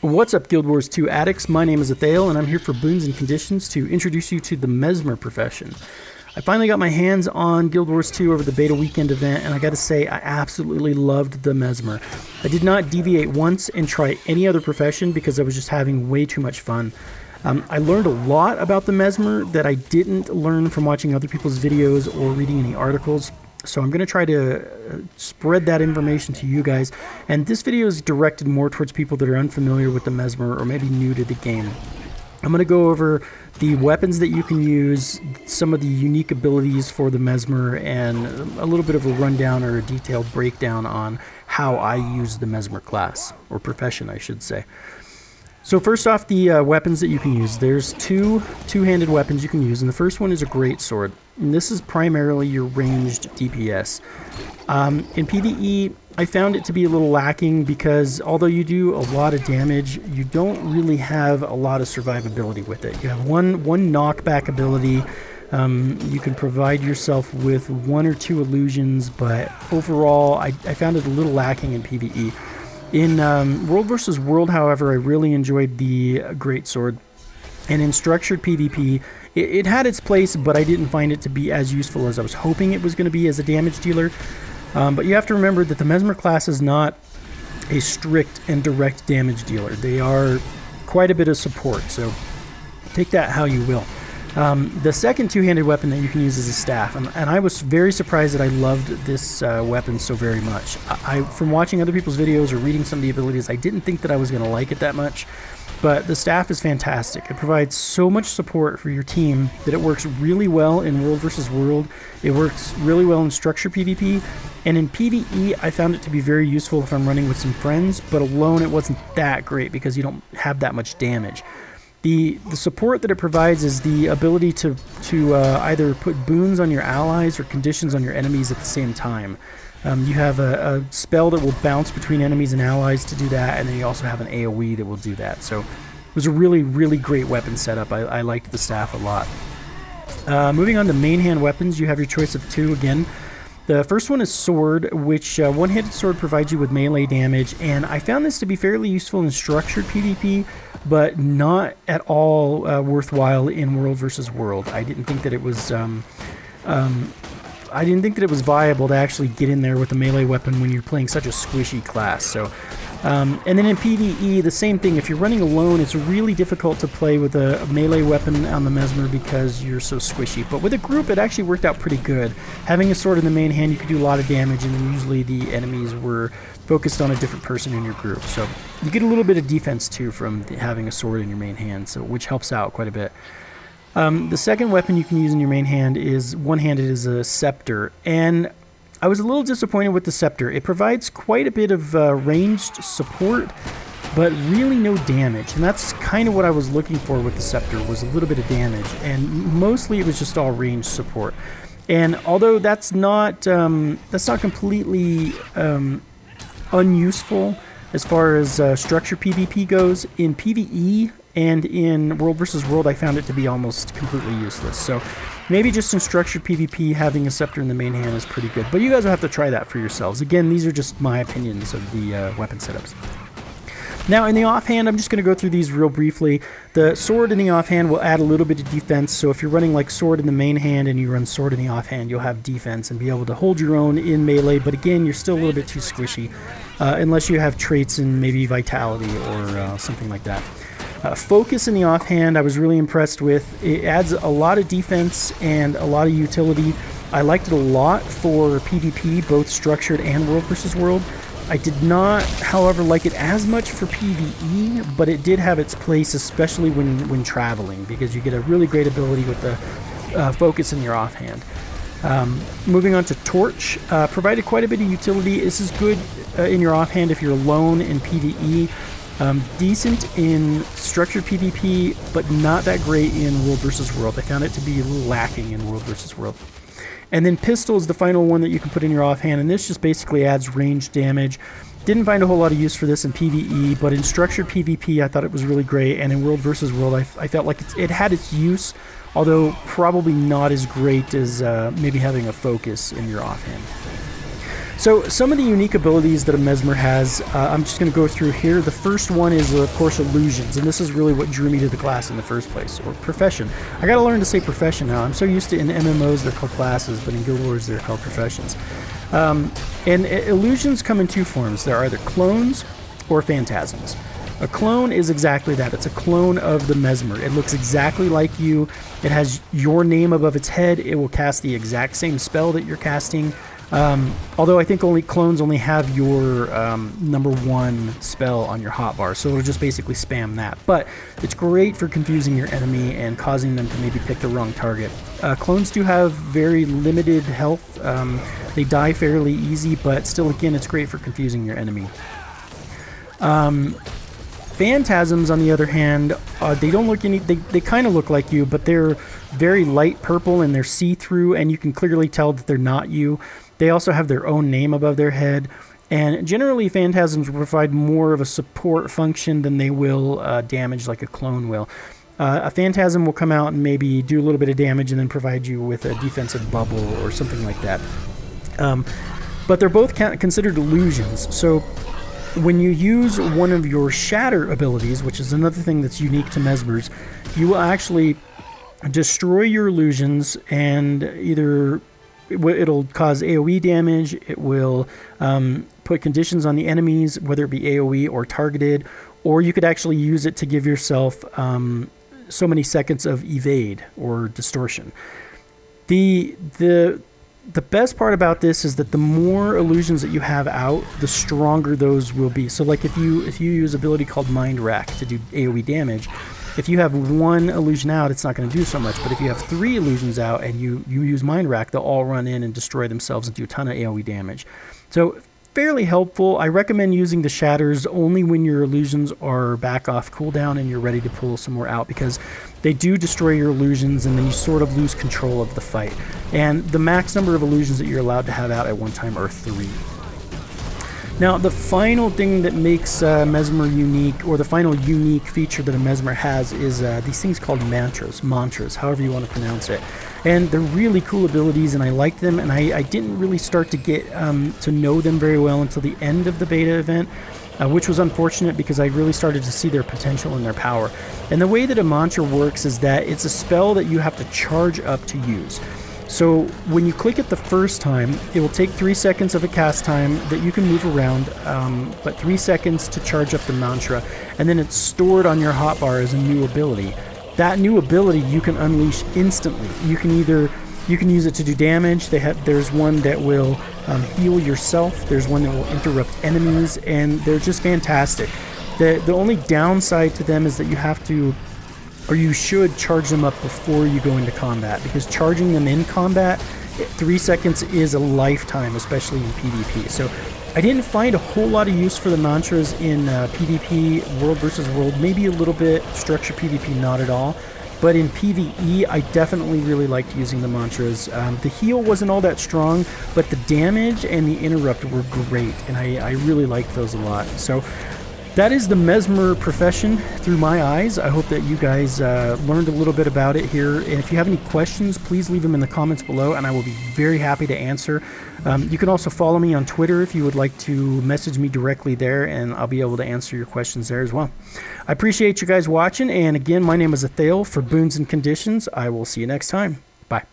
What's up, Guild Wars 2 addicts? My name is Aethyal, and I'm here for Boons and Conditions to introduce you to the Mesmer profession. I finally got my hands on Guild Wars 2 over the beta weekend event, and I gotta say, I absolutely loved the Mesmer. I did not deviate once and try any other profession because I was just having way too much fun. I learned a lot about the Mesmer that I didn't learn from watching other people's videos or reading any articles. So I'm going to try to spread that information to you guys. And this video is directed more towards people that are unfamiliar with the Mesmer or maybe new to the game. I'm going to go over the weapons that you can use, some of the unique abilities for the Mesmer, and a little bit of a rundown or a detailed breakdown on how I use the Mesmer class, or profession I should say. So first off, the weapons that you can use. There's two-handed weapons you can use, and the first one is a greatsword. And this is primarily your ranged DPS. In PvE, I found it to be a little lacking because although you do a lot of damage, you don't really have a lot of survivability with it. You have one knockback ability. You can provide yourself with one or two illusions, but overall, I found it a little lacking in PvE. In World vs. World, however, I really enjoyed the greatsword. And in structured PvP, it had its place, but I didn't find it to be as useful as I was hoping it was going to be as a damage dealer. But you have to remember that the Mesmer class is not a strict and direct damage dealer. They are quite a bit of support, so take that how you will. The second two-handed weapon that you can use is a staff, and I was very surprised that I loved this weapon so very much. From watching other people's videos or reading some of the abilities, I didn't think that I was going to like it that much, but the staff is fantastic. It provides so much support for your team that it works really well in World vs. World. It works really well in structured PvP, and in PvE, I found it to be very useful if I'm running with some friends, but alone it wasn't that great because you don't have that much damage. The support that it provides is the ability to either put boons on your allies or conditions on your enemies at the same time. You have a spell that will bounce between enemies and allies to do that, and then you also have an AoE that will do that. So it was a really, really great weapon setup. I liked the staff a lot. Moving on to main hand weapons, you have your choice of two again. The first one is sword, which one-handed sword provides you with melee damage, and I found this to be fairly useful in structured PvP, but not at all worthwhile in World vs. World. I didn't think that it was viable to actually get in there with a melee weapon when you're playing such a squishy class. So, and then in PvE, the same thing. If you're running alone, it's really difficult to play with a melee weapon on the Mesmer because you're so squishy. But with a group, it actually worked out pretty good. Having a sword in the main hand, you could do a lot of damage, and then usually the enemies were focused on a different person in your group. So you get a little bit of defense too from having a sword in your main hand, so which helps out quite a bit. The second weapon you can use in your main hand is one-handed, is a scepter, and I was a little disappointed with the scepter. It provides quite a bit of ranged support, but really no damage, and that's kind of what I was looking for with the scepter, was a little bit of damage, and mostly it was just all ranged support. And although that's not completely unuseful as far as structured PvP goes, in PvE and in World vs. World, I found it to be almost completely useless. So maybe just in structured PvP, having a scepter in the main hand is pretty good. But you guys will have to try that for yourselves. Again, these are just my opinions of the weapon setups. Now, in the offhand, I'm just going to go through these real briefly. The sword in the offhand will add a little bit of defense, so if you're running like sword in the main hand and you run sword in the offhand, you'll have defense and be able to hold your own in melee, but again, you're still a little bit too squishy, unless you have traits in maybe vitality or something like that. Focus in the offhand, I was really impressed with. It adds a lot of defense and a lot of utility. I liked it a lot for PvP, both structured and World vs. World. I did not, however, like it as much for PvE, but it did have its place, especially when traveling, because you get a really great ability with the focus in your offhand. Moving on to Torch, provided quite a bit of utility. This is good in your offhand if you're alone in PvE. Decent in structured PvP, but not that great in World vs. World. I found it to be a little lacking in World vs. World. And then Pistol is the final one that you can put in your offhand, and this just basically adds range damage. Didn't find a whole lot of use for this in PvE, but in structured PvP I thought it was really great, and in World vs. World I felt like it had its use, although probably not as great as maybe having a focus in your offhand. So some of the unique abilities that a Mesmer has, I'm just going to go through here. The first one is, of course, illusions, and this is really what drew me to the class in the first place, or profession. I got to learn to say profession now. I'm so used to in MMOs they're called classes, but in Guild Wars they're called professions. And illusions come in two forms. They're either clones or phantasms. A clone is exactly that. It's a clone of the Mesmer. It looks exactly like you. It has your name above its head. It will cast the exact same spell that you're casting. Although I think clones only have your #1 spell on your hotbar, so it'll just basically spam that. But it's great for confusing your enemy and causing them to maybe pick the wrong target. Clones do have very limited health. They die fairly easy, but still, again, it's great for confusing your enemy. Phantasms, on the other hand, they don't look they kind of look like you, but they're very light purple and they're see-through, and you can clearly tell that they're not you. They also have their own name above their head, and generally phantasms will provide more of a support function than they will damage like a clone will. A phantasm will come out and maybe do a little bit of damage and then provide you with a defensive bubble or something like that. But they're both considered illusions, so when you use one of your shatter abilities, which is another thing that's unique to Mesmers, you will actually destroy your illusions, and either it'll cause AoE damage, it will put conditions on the enemies, whether it be AoE or targeted, or you could actually use it to give yourself so many seconds of evade or distortion. The best part about this is that the more illusions that you have out, the stronger those will be. So like if you use an ability called Mind Rack to do AoE damage, if you have one illusion out, it's not going to do so much. But if you have 3 illusions out and you use Mind Rack, they'll all run in and destroy themselves and do a ton of AoE damage. So fairly helpful. I recommend using the shatters only when your illusions are back off cooldown and you're ready to pull some more out, because they do destroy your illusions and then you sort of lose control of the fight. And the max number of illusions that you're allowed to have out at one time are 3. Now, the final thing that makes Mesmer unique, or the final unique feature that a Mesmer has, is these things called mantras, however you want to pronounce it. And they're really cool abilities, and I like them, and I didn't really start to get to know them very well until the end of the beta event, which was unfortunate because I really started to see their potential and their power. And the way that a mantra works is that it's a spell that you have to charge up to use. So when you click it the first time, it will take 3 seconds of a cast time that you can move around, but 3 seconds to charge up the mantra, and then it's stored on your hotbar as a new ability. That new ability you can unleash instantly. You can use it to do damage. There's one that will heal yourself. There's one that will interrupt enemies, and they're just fantastic. The only downside to them is that you have to, or you should, charge them up before you go into combat, because charging them in combat, 3 seconds is a lifetime, especially in PvP. So I didn't find a whole lot of use for the mantras in PvP, world versus world, maybe a little bit, structured PvP not at all. But in PvE, I definitely really liked using the mantras. The heal wasn't all that strong, but the damage and the interrupt were great, and I really liked those a lot. So that is the Mesmer profession through my eyes. I hope that you guys learned a little bit about it here. And if you have any questions, please leave them in the comments below, and I will be very happy to answer. You can also follow me on Twitter if you would like to message me directly there, and I'll be able to answer your questions there as well. I appreciate you guys watching, and again, my name is aethyal for Boons and Conditions. I will see you next time. Bye.